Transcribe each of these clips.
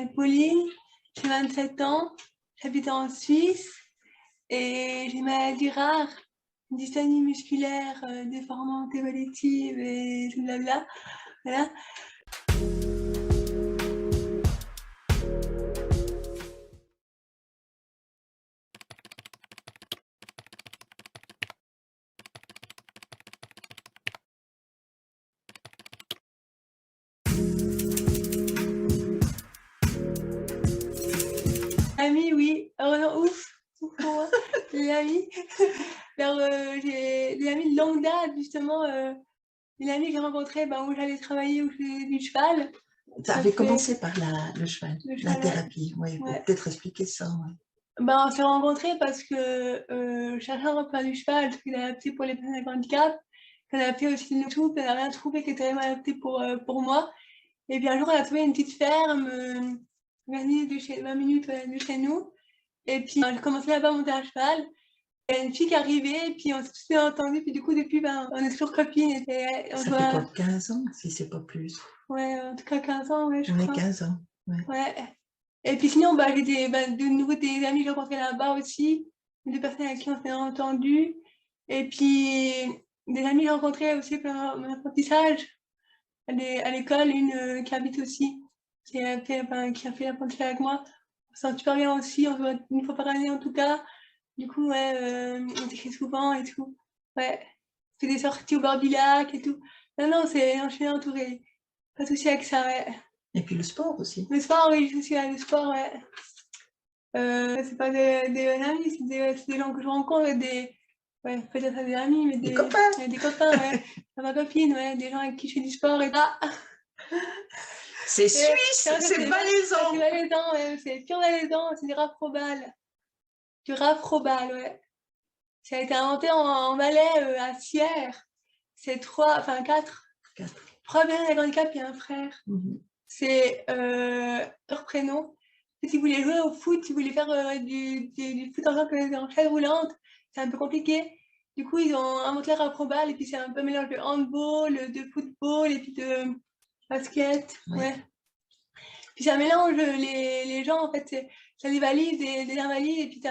m'appelle Pauline, j'ai 27 ans, j'habite en Suisse et j'ai une maladie rare, une dystonie musculaire déformante évolutive et tout blabla. Voilà. Amis, oui. Alors, non, ouf pour moi. Les amis. Alors, j'ai des amis de longue date, justement. Les amis que j'ai rencontrés où j'allais travailler, où je faisais du cheval. Ça avait commencé par le cheval, la thérapie. Ouais. Ouais, faut peut-être expliquer ça. Ouais. On s'est rencontrés parce que je cherchais un repas du cheval, parce qu'il est adapté pour les personnes avec handicap, qu'il est adapté aussi de tout, qu'on n'a rien trouvé qui était vraiment adapté pour moi. Et puis un jour, on a trouvé une petite ferme, 20 minutes de chez nous. Et puis, j'ai commencé là-bas à monter à cheval. Il y a une fille qui est arrivée, et puis on s'est tous bien entendus. Puis du coup, depuis, on est toujours copines. Ça fait quoi, 15 ans, si c'est pas plus? Ouais, en tout cas 15 ans, ouais, je crois. On est 15 ans, ouais. Ouais. Et puis sinon, j'ai de nouveau des amis que j'ai rencontrés là-bas aussi. Des personnes avec qui on s'est entendus. Et puis, des amis que j'ai rencontrés aussi pendant mon apprentissage à l'école. Une qui habite aussi, qui a fait l'apprentissage avec moi. On se sent super bien aussi, on se voit une fois par année en tout cas. Du coup, ouais, on s'écrit souvent et tout. Ouais, on fait des sorties au bord du lac et tout. Non, je suis bien entourée. Pas de souci avec ça, ouais. Et puis le sport aussi. Le sport, oui, je suis à le sport, ouais. C'est pas des amis, c'est des gens que je rencontre, ouais, peut-être des amis, mais des copains. Des copains, ouais. Ma copine, ouais, des gens avec qui je fais du sport et ça. C'est suisse, c'est valaisan. C'est valaisan, ouais, c'est pur valaisan, c'est du rafrobal. Du rafrobal, ouais. Ça a été inventé en Valais, à Sierre. C'est quatre personnes avec handicap et un frère. C'est leur prénom. Si vous voulez jouer au foot, si vous voulez faire du foot en chaise roulante, c'est un peu compliqué. Du coup, ils ont inventé le rafrobal et puis c'est un peu un mélange de handball, de football et puis de basket. Ouais. Puis ça mélange les gens, en fait. Ça les valides, des invalides et puis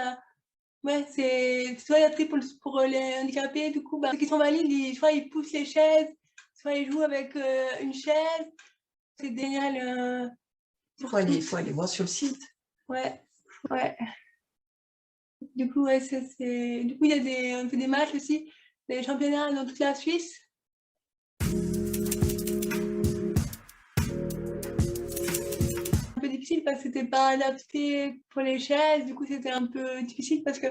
ouais, c'est soit adapté pour les handicapés. Du coup, ceux qui sont valides, soit ils poussent les chaises, soit ils jouent avec une chaise. C'est génial. Il faut aller voir sur le site. Ouais. Du coup, ouais, du coup, on fait des matchs aussi, des championnats dans toute la Suisse. Un peu difficile parce que c'était pas adapté pour les chaises. Du coup, c'était un peu difficile parce que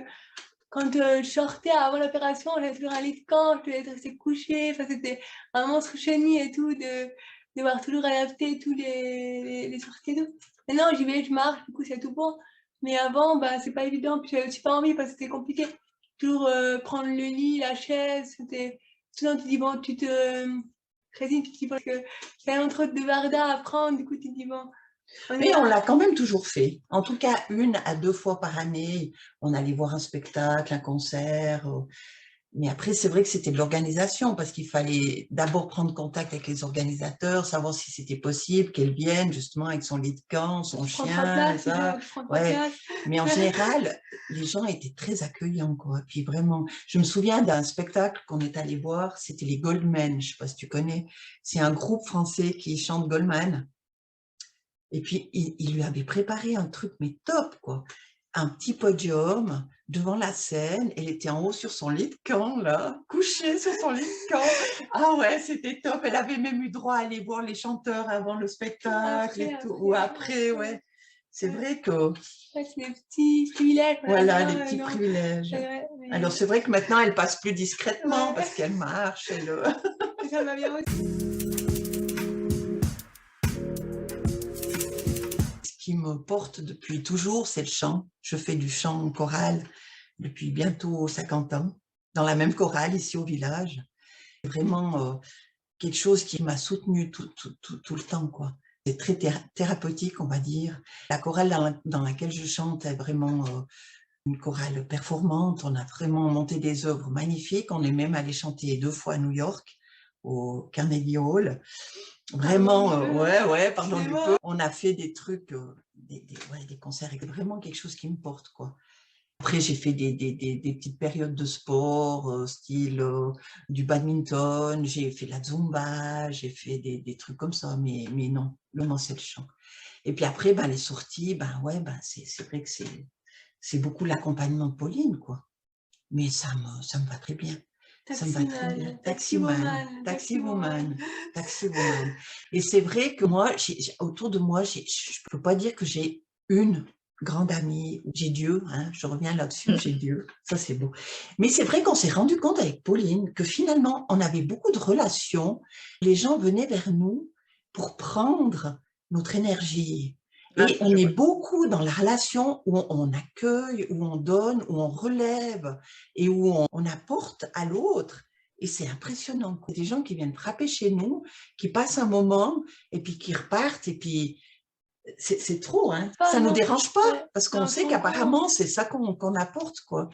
quand je sortais avant l'opération, j'avais toujours un lit de camp, je devais être restée couchée. Enfin, c'était un monstre chenille et tout, de devoir toujours adapter tous les sorties et tout. Maintenant, j'y vais, je marche, du coup, c'est tout bon. Mais avant, c'est pas évident. Puis j'avais aussi pas envie parce que c'était compliqué. Toujours prendre le lit, la chaise, c'était. Souvent, tu dis, bon, tu te résignes, tu te dis, parce que c'est un trop de varda à prendre, du coup, tu te dis, bon. Mais on l'a quand même toujours fait. En tout cas, 1 à 2 fois par année, on allait voir un spectacle, un concert. Mais après, c'est vrai que c'était de l'organisation parce qu'il fallait d'abord prendre contact avec les organisateurs, savoir si c'était possible qu'elles viennent justement avec son lit de camp, son chien, ça. Ouais. Mais en général, les gens étaient très accueillants, quoi. Puis vraiment, je me souviens d'un spectacle qu'on est allé voir, c'était les Goldmen. Je sais pas si tu connais. C'est un groupe français qui chante Goldman. Et puis, il lui avait préparé un truc, mais top, quoi. Un petit podium devant la scène. Elle était en haut sur son lit de camp, là, couchée sur son lit de camp. Ah ouais, c'était top. Elle avait même eu droit à aller voir les chanteurs avant le spectacle et tout. Ou après, ouais. C'est vrai que… Ouais, c'est des petits privilèges. Voilà, les petits privilèges. Alors, c'est vrai que maintenant, elle passe plus discrètement parce qu'elle marche. Ça va bien aussi. Qui me porte depuis toujours, c'est le chant. Je fais du chant choral depuis bientôt 50 ans, dans la même chorale ici au village. C'est vraiment quelque chose qui m'a soutenue tout le temps, quoi. C'est très thérapeutique, on va dire. La chorale dans laquelle je chante est vraiment une chorale performante. On a vraiment monté des œuvres magnifiques. On est même allé chanter 2 fois à New York, au Carnegie Hall. Vraiment, Pardon du peu. ouais, pardon du Excusez-moi. peu. On a fait des trucs, ouais, des concerts, et vraiment quelque chose qui me porte, quoi. Après, j'ai fait des petites périodes de sport, style du badminton, j'ai fait la zumba, j'ai fait des trucs comme ça, mais non, le moment, c'est le chant. Et puis après, ben, les sorties, ben ouais, ben, c'est vrai que c'est beaucoup l'accompagnement de Pauline, quoi. Mais ça me va très bien. Ça me va très bien. Taximan, Taximan, taxiwoman, taxiwoman. taxiwoman, taxiwoman. Et c'est vrai que moi, autour de moi, je ne peux pas dire que j'ai une grande amie. J'ai Dieu, hein, je reviens là-dessus, j'ai Dieu. Ça, c'est beau. Mais c'est vrai qu'on s'est rendu compte avec Pauline que finalement, on avait beaucoup de relations. Les gens venaient vers nous pour prendre notre énergie. Et on est beaucoup dans la relation où on accueille, où on donne, où on relève et où on apporte à l'autre. Et c'est impressionnant. Des gens qui viennent frapper chez nous, qui passent un moment et puis qui repartent. Et puis, c'est trop, hein. Pas Ça un ne nous enfant, dérange pas ouais, parce c'est qu'on un sait fantôme. qu'apparemment, c'est ça qu'on apporte, quoi.